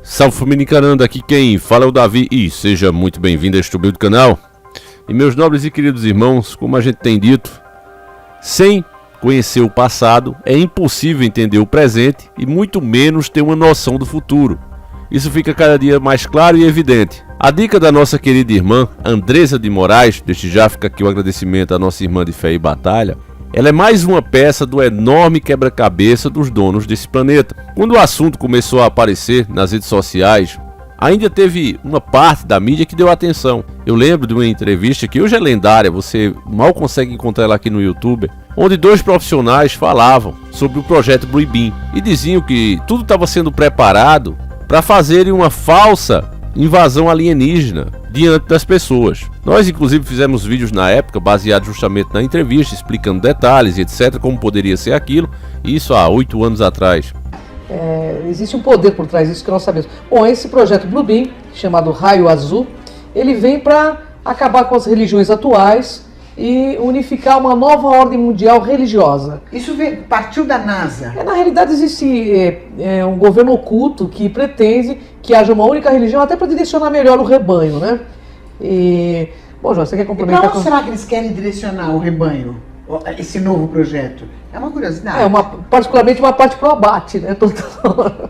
Salve família encarando, aqui quem fala é o Davi e seja muito bem-vindo a este humilde canal. E meus nobres e queridos irmãos, como a gente tem dito, sem conhecer o passado é impossível entender o presente e muito menos ter uma noção do futuro. Isso fica cada dia mais claro e evidente. A dica da nossa querida irmã Andressa de Moraes, desde já fica aqui o agradecimento à nossa irmã de fé e batalha. Ela é mais uma peça do enorme quebra-cabeça dos donos desse planeta. Quando o assunto começou a aparecer nas redes sociais, ainda teve uma parte da mídia que deu atenção. Eu lembro de uma entrevista que hoje é lendária, você mal consegue encontrar ela aqui no YouTube, onde dois profissionais falavam sobre o projeto Blue Beam e diziam que tudo estava sendo preparado para fazerem uma falsa invasão alienígena diante das pessoas. Nós inclusive fizemos vídeos na época baseados justamente na entrevista, explicando detalhes e etc, como poderia ser aquilo, isso há 8 anos atrás. Existe um poder por trás disso que nós sabemos. Bom, esse projeto Blue Beam, chamado Raio Azul, ele vem para acabar com as religiões atuais e unificar uma nova ordem mundial religiosa. Isso partiu da NASA? Na realidade existe um governo oculto que pretende que haja uma única religião até para direcionar melhor o rebanho, né? E, bom, João, você quer complementar? E para onde será que eles querem direcionar o rebanho, esse novo projeto? É uma curiosidade. Particularmente uma parte pro abate, né? Total.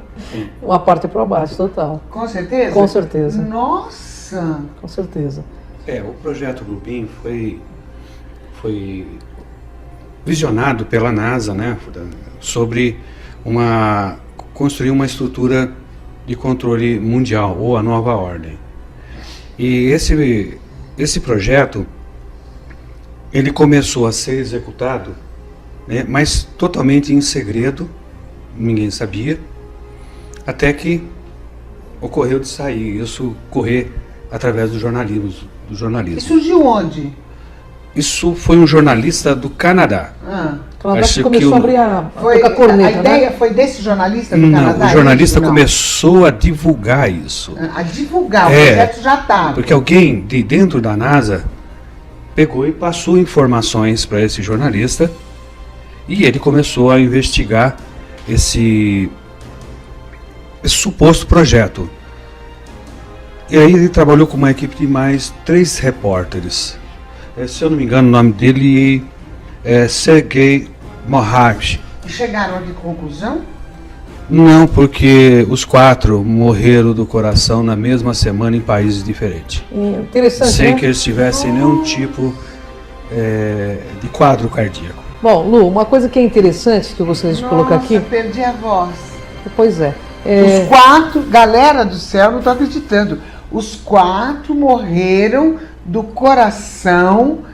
Uma parte pro abate, total. Com certeza? Com certeza. Nossa! Com certeza. O projeto Blue Beam foi visionado pela NASA, né, sobre construir uma estrutura de controle mundial, ou a nova ordem. E esse projeto, ele começou a ser executado, né, mas totalmente em segredo, ninguém sabia, até que ocorreu de sair, isso correr através do jornalismo. E surgiu onde? Isso foi um jornalista do Canadá. Canadá que começou a abrir a corneta, a ideia, né? foi desse jornalista do Canadá? Não, o jornalista começou a divulgar isso. A divulgar, o projeto já estava. Porque alguém de dentro da NASA pegou e passou informações para esse jornalista e ele começou a investigar esse suposto projeto. E aí ele trabalhou com uma equipe de mais 3 repórteres. Se eu não me engano, o nome dele é Sergei Moravich. E chegaram a que conclusão? Não, porque os 4 morreram do coração na mesma semana em países diferentes. Interessante, sem né? que eles tivessem nenhum tipo de quadro cardíaco. Bom, Lu, uma coisa que é interessante que eu gostaria de colocar aqui... Nossa, perdi a voz. Pois é. Os 4, galera do céu, não estou acreditando. Os 4 morreram do coração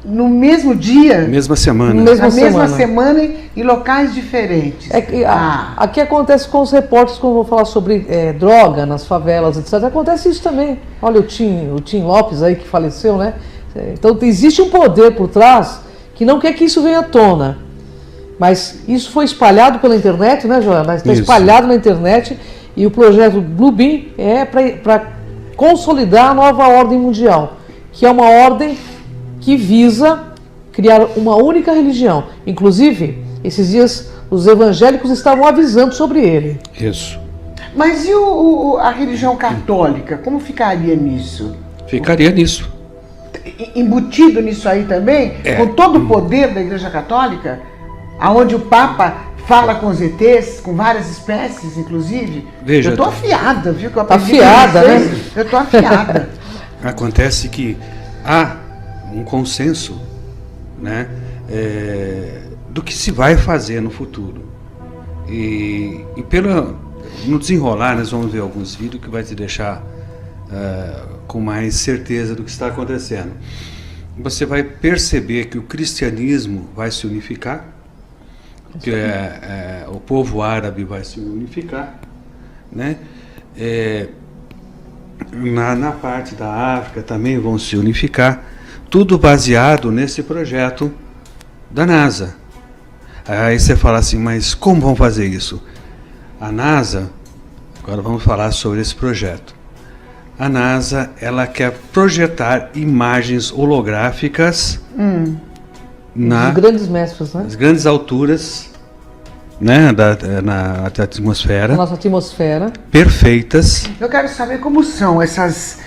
no mesmo dia? Mesma semana. Na mesma semana em locais diferentes. Aqui acontece com os repórteres, quando eu vou falar sobre droga nas favelas, etc. Acontece isso também. Olha o Tim Lopes aí que faleceu, né? Então existe um poder por trás que não quer que isso venha à tona. Mas isso foi espalhado pela internet, né, Joana? Está espalhado na internet e o projeto Blue Beam é para consolidar a nova ordem mundial, que é uma ordem que visa criar uma única religião. Inclusive, esses dias os evangélicos estavam avisando sobre ele. Isso. Mas e a religião católica, como ficaria nisso? Ficaria nisso. Embutido nisso aí também? Com todo o poder da Igreja Católica? Aonde o Papa fala com os ETs, com várias espécies, inclusive? Veja, eu tô afiada, viu? Que eu afiada, né? Eu tô afiada. Acontece que há um consenso, né, do que se vai fazer no futuro. E no desenrolar, nós vamos ver alguns vídeos que vai te deixar com mais certeza do que está acontecendo. Você vai perceber que o cristianismo vai se unificar, que o povo árabe vai se unificar, né? Na parte da África também vão se unificar, tudo baseado nesse projeto da NASA. Aí você fala assim, mas como vão fazer isso? A NASA, agora vamos falar sobre esse projeto. A NASA, ela quer projetar imagens holográficas Os grandes mestres, né? As grandes alturas né, na atmosfera, A nossa atmosfera. perfeitas. Eu quero saber como são essas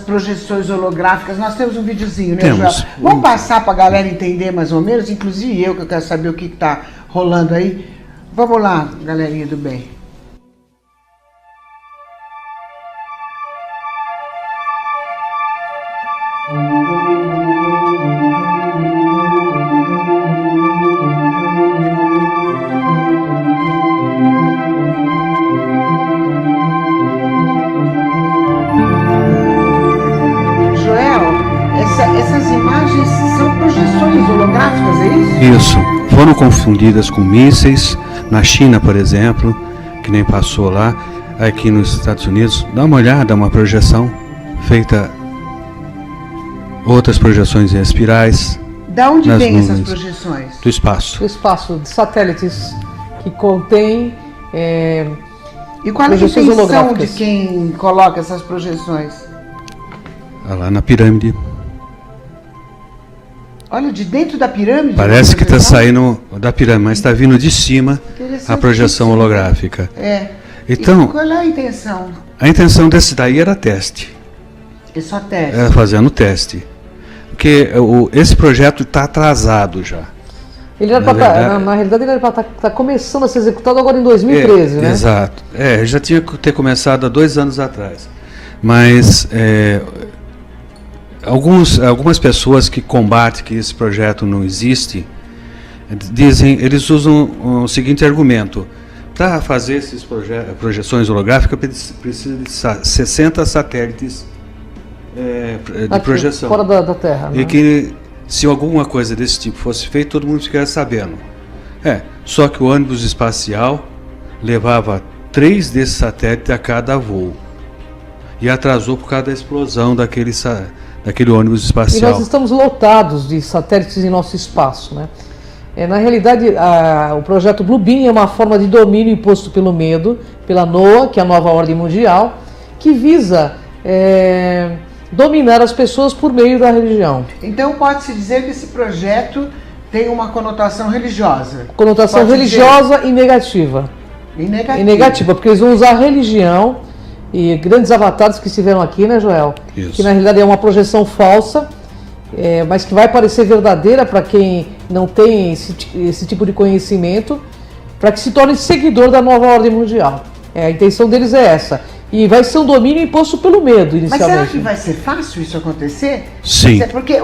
projeções holográficas. Nós temos um videozinho, né, Temos. Joel? Vamos passar para a galera entender mais ou menos, inclusive eu, que eu quero saber o que está rolando aí. Vamos lá, galerinha do bem. Essas imagens são projeções holográficas, é isso? Isso. Foram confundidas com mísseis. Na China, por exemplo, que nem passou lá. Aqui nos Estados Unidos, dá uma olhada, uma projeção feita. Outras projeções em espirais. Da onde nas vem essas nuvens. projeções? Do espaço. O espaço de satélites que contém E qual é a projeções intenção de holográficas. quem coloca essas projeções? Lá na pirâmide. Olha, de dentro da pirâmide? Parece que está projeção? saindo da pirâmide, mas está vindo de cima a projeção holográfica. É. Então, E qual é a intenção? a intenção desse daí era teste. É só teste. Era fazendo teste. Porque esse projeto está atrasado já. Ele era Na pra verdade- na realidade, ele era para estar começando a ser executado agora em 2013, né? Exato. Já tinha que ter começado há 2 anos atrás. Mas algumas pessoas que combatem que esse projeto não existe, eles usam o seguinte argumento: para fazer essas projeções holográficas precisa de 60 satélites de Aqui, projeção. fora da Terra. E né? que se alguma coisa desse tipo fosse feita, todo mundo ficaria sabendo. Só que o ônibus espacial levava 3 desses satélites a cada voo. E atrasou por causa da explosão daquele ônibus E espacial. nós estamos lotados de satélites em nosso espaço, né? Na realidade, o projeto Blue Beam é uma forma de domínio imposto pelo medo, pela NOAA, que é a nova ordem mundial, que visa dominar as pessoas por meio da religião. Então pode-se dizer que esse projeto tem uma conotação religiosa. Conotação Pode religiosa e negativa. dizer, e negativa. E negativa, porque eles vão usar a religião e grandes avatares que estiveram aqui, né, Joel? Isso. Que na realidade é uma projeção falsa, mas que vai parecer verdadeira para quem não tem esse tipo de conhecimento, para que se torne seguidor da nova ordem mundial. A intenção deles é essa. E vai ser um domínio imposto pelo medo, Mas inicialmente. será que vai ser fácil isso acontecer? Sim. Porque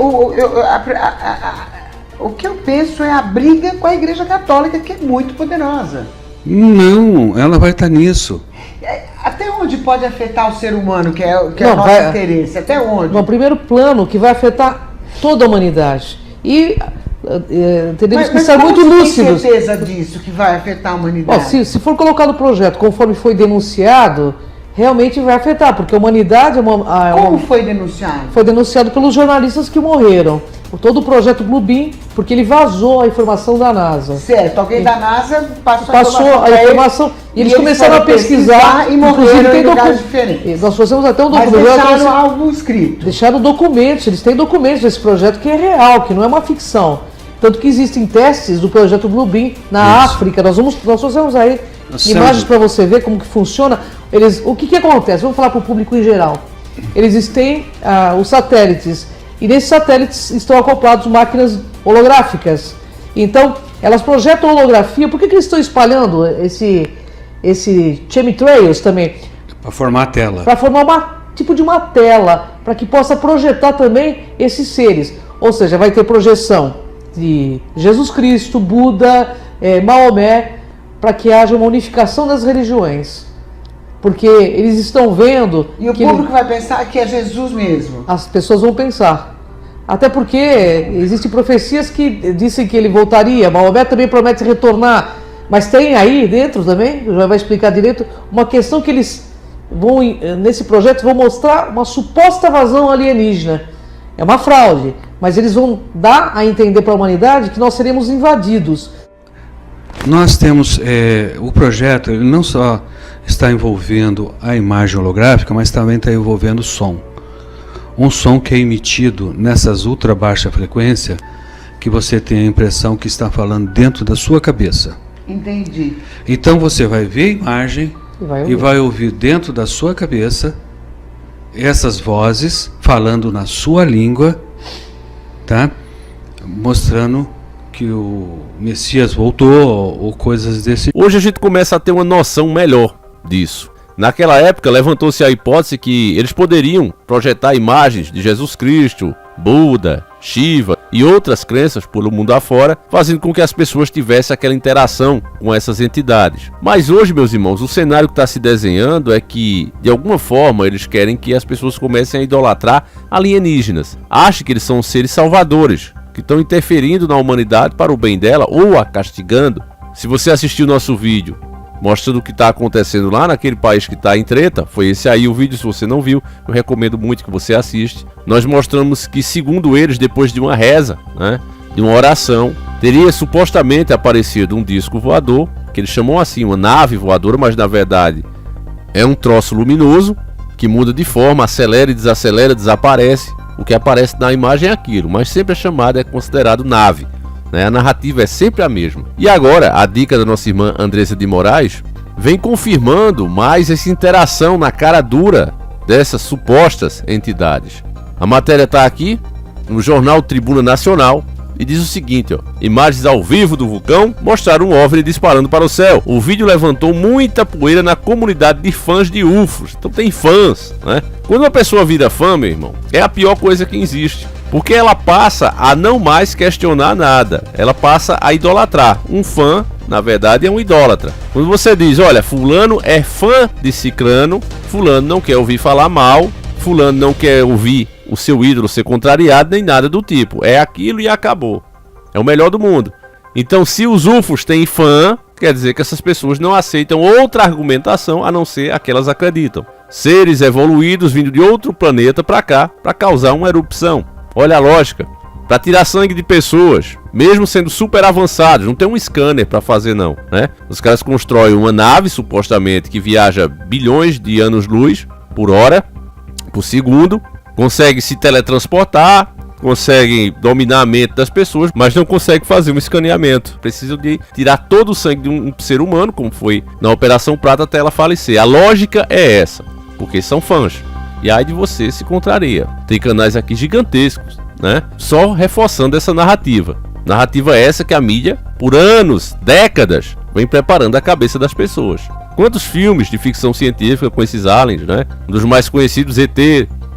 o que eu penso é a briga com a Igreja Católica, que é muito poderosa. Não, ela vai estar nisso. Até onde pode afetar o ser humano, que é o Não, nosso vai- interesse? Até onde? No primeiro plano, que vai afetar toda a humanidade. E teremos que ser como muito você lúcidos. tem certeza disso, que vai afetar a Ó, humanidade? se for colocado o projeto conforme foi denunciado, realmente vai afetar, porque a humanidade Como foi denunciado? foi denunciado pelos jornalistas que morreram. Todo o projeto Blue Beam, porque ele vazou a informação da NASA. Certo, alguém da NASA passou Passou a informação e eles começaram a foram pesquisar e inclusive morreram tem em lugares docu- diferentes. Nós fizemos até um Mas documento. deixaram algo escrito. Deixaram documentos, eles têm documentos desse projeto que é real, que não é uma ficção. Tanto que existem testes do projeto Blue Beam na Isso. África. Nós trouxemos aí Nós imagens temos- para você ver como que funciona. O que acontece? Vamos falar para o público em geral. Eles têm os satélites e nesses satélites estão acoplados máquinas holográficas. Então, elas projetam holografia. Por que eles estão espalhando esse chemtrails também? Para formar a tela. Para formar tipo de uma tela, para que possa projetar também esses seres. Ou seja, vai ter projeção de Jesus Cristo, Buda, Maomé, para que haja uma unificação das religiões. Porque eles estão vendo E o que público vai pensar que é Jesus mesmo. as pessoas vão pensar. Até porque existem profecias que dizem que ele voltaria, Maomé também promete retornar. Mas tem aí dentro também, já vai explicar direito, uma questão que eles vão, nesse projeto, vão mostrar uma suposta invasão alienígena. É uma fraude, mas eles vão dar a entender para a humanidade que nós seremos invadidos. Nós temos o projeto, ele não só está envolvendo a imagem holográfica, mas também está envolvendo o som. Um som que é emitido nessas ultra baixa frequência, que você tem a impressão que está falando dentro da sua cabeça. Entendi. Então você vai ver a imagem e vai ouvir dentro da sua cabeça essas vozes falando na sua língua, tá? Mostrando que o Messias voltou ou coisas desse. Hoje a gente começa a ter uma noção melhor disso. Naquela época levantou-se a hipótese que eles poderiam projetar imagens de Jesus Cristo, Buda, Shiva e outras crenças pelo mundo afora, fazendo com que as pessoas tivessem aquela interação com essas entidades. Mas hoje, meus irmãos, o cenário que está se desenhando é que, de alguma forma, eles querem que as pessoas comecem a idolatrar alienígenas. Acham que eles são seres salvadores, que estão interferindo na humanidade para o bem dela ou a castigando. Se você assistiu nosso vídeo mostrando o que está acontecendo lá naquele país que está em treta, foi esse aí o vídeo. Se você não viu, eu recomendo muito que você assista. Nós mostramos que, segundo eles, depois de uma reza, né, de uma oração, teria supostamente aparecido um disco voador, que eles chamam assim, uma nave voadora, mas na verdade é um troço luminoso que muda de forma, acelera e desacelera, desaparece. O que aparece na imagem é aquilo, mas sempre é considerado nave. A narrativa é sempre a mesma. E agora, a dica da nossa irmã Andressa de Moraes vem confirmando mais essa interação na cara dura dessas supostas entidades. A matéria está aqui no jornal Tribuna Nacional e diz o seguinte, ó: imagens ao vivo do vulcão mostraram um OVNI disparando para o céu. O vídeo levantou muita poeira na comunidade de fãs de UFOs. Então tem fãs, né? Quando uma pessoa vira fã, meu irmão, é a pior coisa que existe. Porque ela passa a não mais questionar nada. Ela passa a idolatrar. Um fã, na verdade, é um idólatra. Quando você diz, olha, fulano é fã de ciclano, fulano não quer ouvir falar mal, fulano não quer ouvir o seu ídolo ser contrariado, nem nada do tipo. É aquilo e acabou. É o melhor do mundo. Então, se os UFOs têm fã, quer dizer que essas pessoas não aceitam outra argumentação a não ser a que elas acreditam. Seres evoluídos vindo de outro planeta para cá, para causar uma erupção. Olha a lógica, para tirar sangue de pessoas, mesmo sendo super avançados, não tem um scanner para fazer não, né? Os caras constroem uma nave, supostamente, que viaja bilhões de anos-luz por hora, por segundo, consegue se teletransportar, conseguem dominar a mente das pessoas, mas não consegue fazer um escaneamento. Precisam de tirar todo o sangue de um ser humano, como foi na Operação Prata, até ela falecer. A lógica é essa, porque são fãs. E aí de você se contraria. Tem canais aqui gigantescos, né? Só reforçando essa narrativa. Narrativa essa que a mídia, por anos, décadas, vem preparando a cabeça das pessoas. Quantos filmes de ficção científica com esses aliens, né? Um dos mais conhecidos, ET,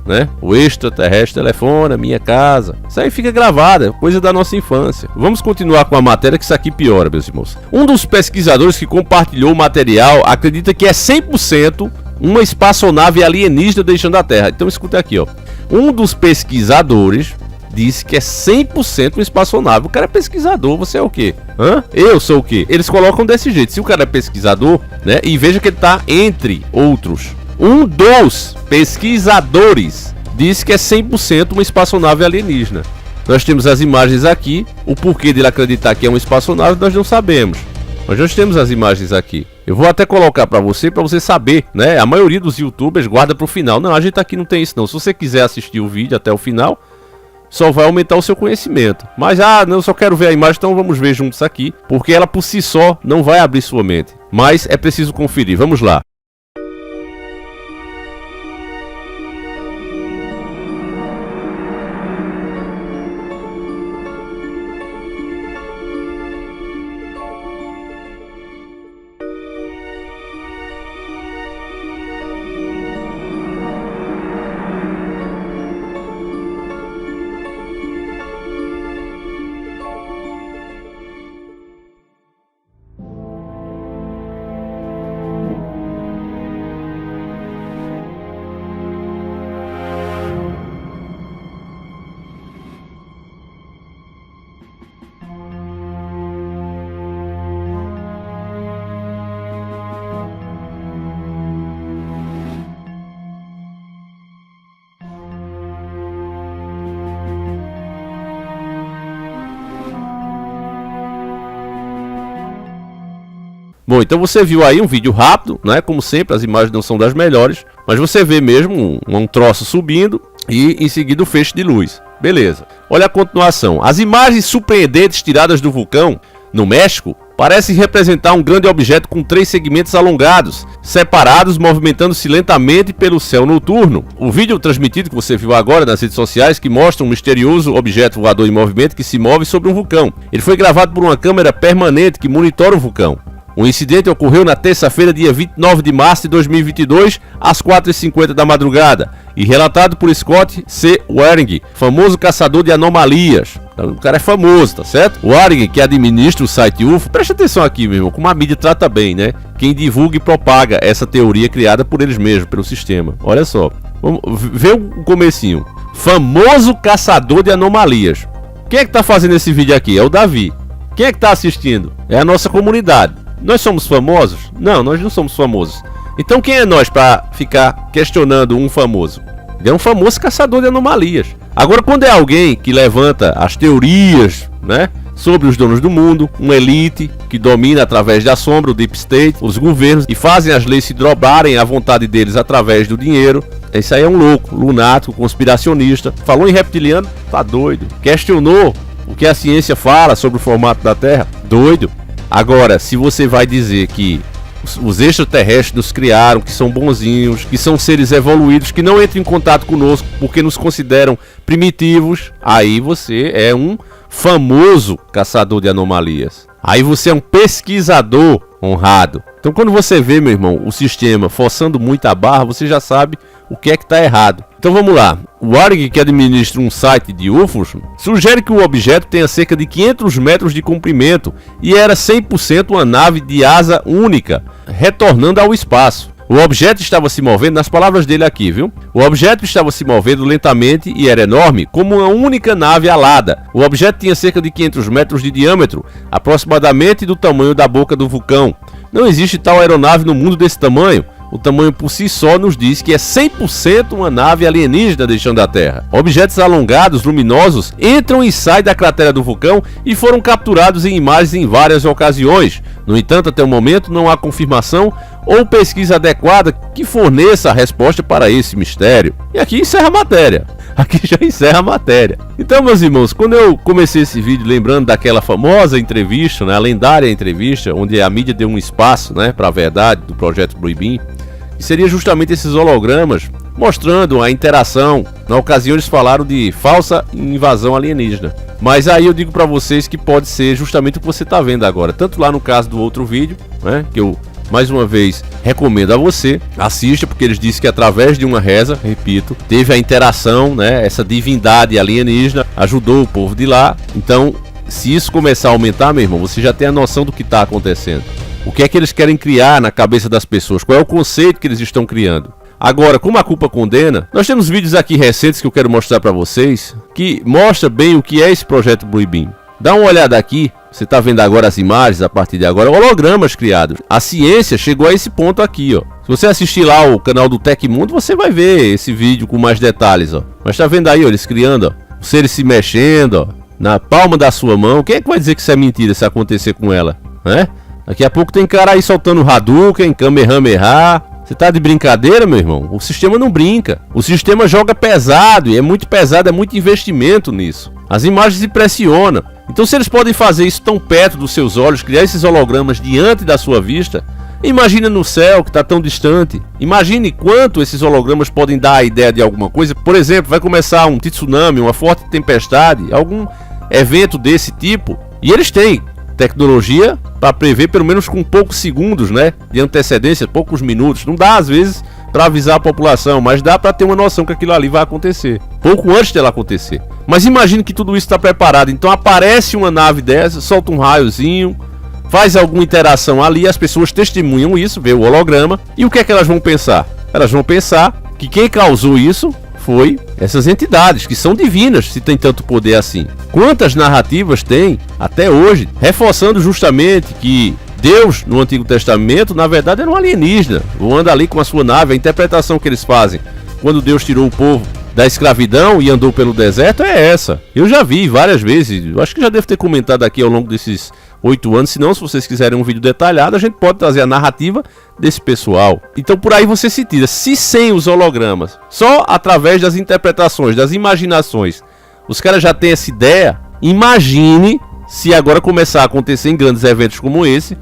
né? O extraterrestre telefona, minha casa. Isso aí fica gravado, é coisa da nossa infância. Vamos continuar com a matéria, que isso aqui piora, meus irmãos. Um dos pesquisadores que compartilhou o material acredita que é 100% uma espaçonave alienígena deixando a Terra. Então escuta aqui, ó. Um dos pesquisadores disse que é 100% uma espaçonave. O cara é pesquisador, você é o quê? Eu sou o quê? Eles colocam desse jeito. Se o cara é pesquisador, né? E veja que ele tá entre outros. Um dos pesquisadores disse que é 100% uma espaçonave alienígena. Nós temos as imagens aqui. O porquê dele acreditar que é uma espaçonave nós não sabemos. Mas nós temos as imagens aqui. Eu vou até colocar para você saber, né? A maioria dos youtubers guarda pro final. Não, a gente aqui não tem isso não. Se você quiser assistir o vídeo até o final, só vai aumentar o seu conhecimento. Mas, não, eu só quero ver a imagem, então vamos ver juntos aqui. Porque ela por si só não vai abrir sua mente. Mas é preciso conferir. Vamos lá. Bom, então você viu aí um vídeo rápido, né? Como sempre, as imagens não são das melhores, mas você vê mesmo um troço subindo e em seguida o feixe de luz. Beleza. Olha a continuação. As imagens surpreendentes tiradas do vulcão no México parece representar um grande objeto com 3 segmentos alongados, separados, movimentando-se lentamente pelo céu noturno. O vídeo transmitido que você viu agora nas redes sociais, que mostra um misterioso objeto voador em movimento que se move sobre um vulcão. Ele foi gravado por uma câmera permanente que monitora o vulcão. O incidente ocorreu na terça-feira, dia 29 de março de 2022, às 4h50 da madrugada, e relatado por Scott C. Waring, famoso caçador de anomalias. O cara é famoso, tá certo? O Waring, que administra o site UFO, presta atenção aqui, meu irmão, como a mídia trata bem, né? Quem divulga e propaga essa teoria criada por eles mesmos, pelo sistema. Olha só, vamos ver o comecinho. Famoso caçador de anomalias. Quem é que tá fazendo esse vídeo aqui? É o Davi. Quem é que tá assistindo? É a nossa comunidade. Nós somos famosos? Não, nós não somos famosos. Então quem é nós para ficar questionando um famoso? Ele é um famoso caçador de anomalias. Agora, quando é alguém que levanta as teorias, né, sobre os donos do mundo, uma elite que domina através da sombra, o Deep State, os governos, e fazem as leis se dobrarem à vontade deles através do dinheiro, esse aí é um louco, lunático, conspiracionista. Falou em reptiliano? Tá doido. Questionou o que a ciência fala sobre o formato da Terra? Doido. Agora, se você vai dizer que os extraterrestres nos criaram, que são bonzinhos, que são seres evoluídos, que não entram em contato conosco porque nos consideram primitivos, aí você é um famoso caçador de anomalias. Aí você é um pesquisador honrado. Então, quando você vê, meu irmão, o sistema forçando muito a barra, você já sabe o que é que está errado. Então vamos lá. O Waring, que administra um site de UFOs, sugere que o objeto tenha cerca de 500 metros de comprimento e era 100% uma nave de asa única, retornando ao espaço. O objeto estava se movendo, nas palavras dele aqui, viu? O objeto estava se movendo lentamente e era enorme, como uma única nave alada. O objeto tinha cerca de 500 metros de diâmetro, aproximadamente do tamanho da boca do vulcão. Não existe tal aeronave no mundo desse tamanho. O tamanho por si só nos diz que é 100% uma nave alienígena deixando a Terra. Objetos alongados, luminosos, entram e saem da cratera do vulcão e foram capturados em imagens em várias ocasiões. No entanto, até o momento não há confirmação ou pesquisa adequada que forneça a resposta para esse mistério. E aqui encerra a matéria. Aqui já encerra a matéria. Então, meus irmãos, quando eu comecei esse vídeo lembrando daquela famosa entrevista, né, a lendária entrevista, onde a mídia deu um espaço, né, para a verdade do projeto Blue Beam, que seria justamente esses hologramas mostrando a interação. Na ocasião eles falaram de falsa invasão alienígena. Mas aí eu digo para vocês que pode ser justamente o que você está vendo agora. Tanto lá no caso do outro vídeo, né, que eu mais uma vez recomendo a você, assista, porque eles dizem que através de uma reza, repito, teve a interação, né, essa divindade alienígena ajudou o povo de lá. Então, se isso começar a aumentar, meu irmão, você já tem a noção do que está acontecendo. O que é que eles querem criar na cabeça das pessoas? Qual é o conceito que eles estão criando? Agora, como a culpa condena, nós temos vídeos aqui recentes que eu quero mostrar para vocês, que mostra bem o que é esse projeto Blue Beam. Dá uma olhada aqui, você está vendo agora as imagens, a partir de agora, hologramas criados. A ciência chegou a esse ponto aqui, ó. Se você assistir lá o canal do Tecmundo, você vai ver esse vídeo com mais detalhes, ó. Mas tá vendo aí, ó, eles criando, ó, os seres se mexendo, ó, na palma da sua mão. Quem é que vai dizer que isso é mentira se acontecer com ela, né? Daqui a pouco tem cara aí soltando Hadouken, Kamehameha. Você tá de brincadeira, meu irmão? O sistema não brinca. O sistema joga pesado e é muito pesado, é muito investimento nisso. As imagens impressionam. Então, se eles podem fazer isso tão perto dos seus olhos, criar esses hologramas diante da sua vista, imagina no céu que está tão distante. Imagine quanto esses hologramas podem dar a ideia de alguma coisa. Por exemplo, vai começar um tsunami, uma forte tempestade, algum evento desse tipo, e eles têm tecnologia para prever pelo menos com poucos segundos, né, de antecedência, poucos minutos. Não dá às vezes para avisar a população, mas dá para ter uma noção que aquilo ali vai acontecer pouco antes dela acontecer. Mas imagine que tudo isso está preparado. Então aparece uma nave dessa, solta um raiozinho, faz alguma interação ali, as pessoas testemunham isso, vê o holograma, e o que é que elas vão pensar? Elas vão pensar que quem causou isso foi essas entidades, que são divinas, se tem tanto poder assim. Quantas narrativas tem até hoje, reforçando justamente que Deus, no Antigo Testamento, na verdade era um alienígena, voando ali com a sua nave. A interpretação que eles fazem quando Deus tirou o povo da escravidão e andou pelo deserto é essa. Eu já vi várias vezes, eu acho que já devo ter comentado aqui ao longo desses 8 anos, se não, se vocês quiserem um vídeo detalhado, a gente pode trazer a narrativa desse pessoal. Então por aí você se tira, se sem os hologramas, só através das interpretações, das imaginações, os caras já têm essa ideia. Imagine se agora começar a acontecer em grandes eventos como esse,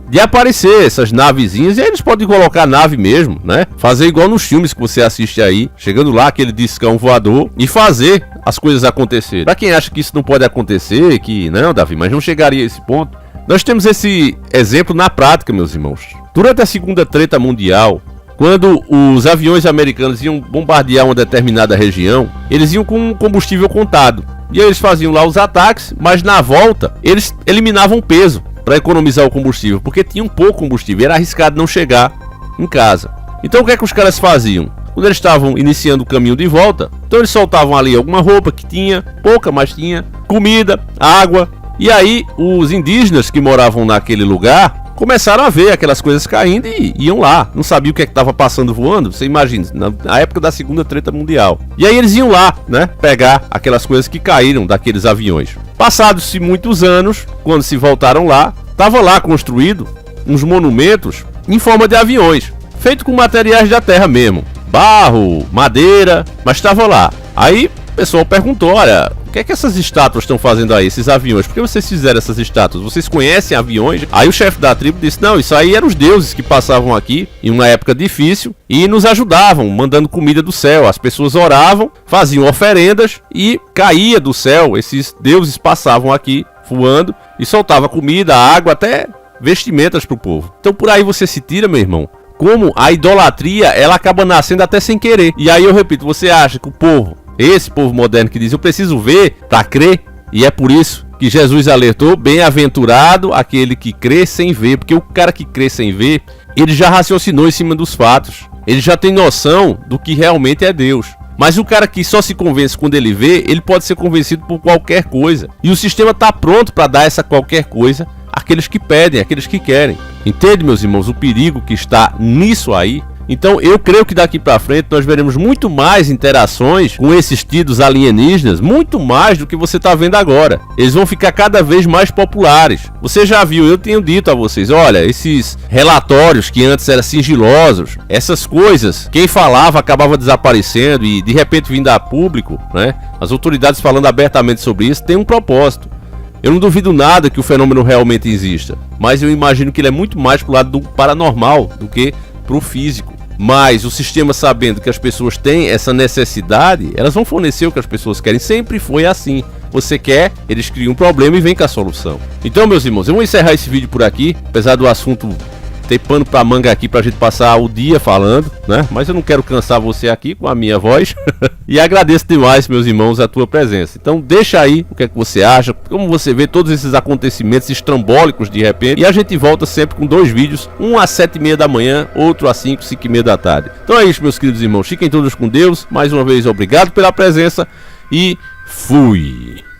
de aparecer essas navezinhas, e aí eles podem colocar nave mesmo, né? Fazer igual nos filmes que você assiste aí, chegando lá, aquele discão voador, e fazer as coisas acontecerem. Pra quem acha que isso não pode acontecer, que não, Davi, mas não chegaria a esse ponto, nós temos esse exemplo na prática, meus irmãos. Durante a Segunda Treta Mundial, quando os aviões americanos iam bombardear uma determinada região, eles iam com combustível contado. E aí eles faziam lá os ataques, mas na volta eles eliminavam peso para economizar o combustível, porque tinham pouco combustível, era arriscado não chegar em casa. Então o que é que os caras faziam? Quando eles estavam iniciando o caminho de volta, então eles soltavam ali alguma roupa que tinha, pouca, mas tinha, comida, água, e aí os indígenas que moravam naquele lugar começaram a ver aquelas coisas caindo e iam lá, não sabiam o que é que estava passando voando, você imagina, na época da Segunda Treta Mundial. E aí eles iam lá, né, pegar aquelas coisas que caíram daqueles aviões. Passados-se muitos anos, quando se voltaram lá, estava lá construído uns monumentos em forma de aviões, feito com materiais da terra mesmo, barro, madeira, mas estava lá. Aí o pessoal perguntou, olha, o que é que essas estátuas estão fazendo aí, esses aviões? Por que vocês fizeram essas estátuas? Vocês conhecem aviões? Aí o chefe da tribo disse, não, isso aí eram os deuses que passavam aqui em uma época difícil e nos ajudavam, mandando comida do céu. As pessoas oravam, faziam oferendas e caía do céu, esses deuses passavam aqui voando e soltava comida, água, até vestimentas para o povo. Então por aí você se tira, meu irmão, como a idolatria, ela acaba nascendo até sem querer. E aí eu repito, você acha que o povo, esse povo moderno que diz, eu preciso ver para crer, e é por isso que Jesus alertou, bem-aventurado aquele que crê sem ver, porque o cara que crê sem ver, ele já raciocinou em cima dos fatos, ele já tem noção do que realmente é Deus. Mas o cara que só se convence quando ele vê, ele pode ser convencido por qualquer coisa, e o sistema está pronto para dar essa qualquer coisa àqueles que pedem, àqueles que querem. Entende, meus irmãos, o perigo que está nisso aí? Então eu creio que daqui para frente nós veremos muito mais interações com esses tidos alienígenas, muito mais do que você está vendo agora. Eles vão ficar cada vez mais populares. Você já viu, eu tenho dito a vocês, olha, esses relatórios que antes eram sigilosos, essas coisas, quem falava acabava desaparecendo e de repente vindo a público, né? As autoridades falando abertamente sobre isso, tem um propósito. Eu não duvido nada que o fenômeno realmente exista, mas eu imagino que ele é muito mais pro lado do paranormal do que pro físico. Mas o sistema, sabendo que as pessoas têm essa necessidade, elas vão fornecer o que as pessoas querem. Sempre foi assim. Você quer, eles criam um problema e vem com a solução. Então, meus irmãos, eu vou encerrar esse vídeo por aqui, apesar do assunto ter pano pra manga aqui pra gente passar o dia falando, né? Mas eu não quero cansar você aqui com a minha voz. E agradeço demais, meus irmãos, a tua presença. Então deixa aí o que é que você acha, como você vê todos esses acontecimentos estrambólicos de repente. E a gente volta sempre com 2 vídeos, um às 7h30 da manhã, outro às 5h da tarde. Então é isso, meus queridos irmãos, fiquem todos com Deus. Mais uma vez, obrigado pela presença e fui!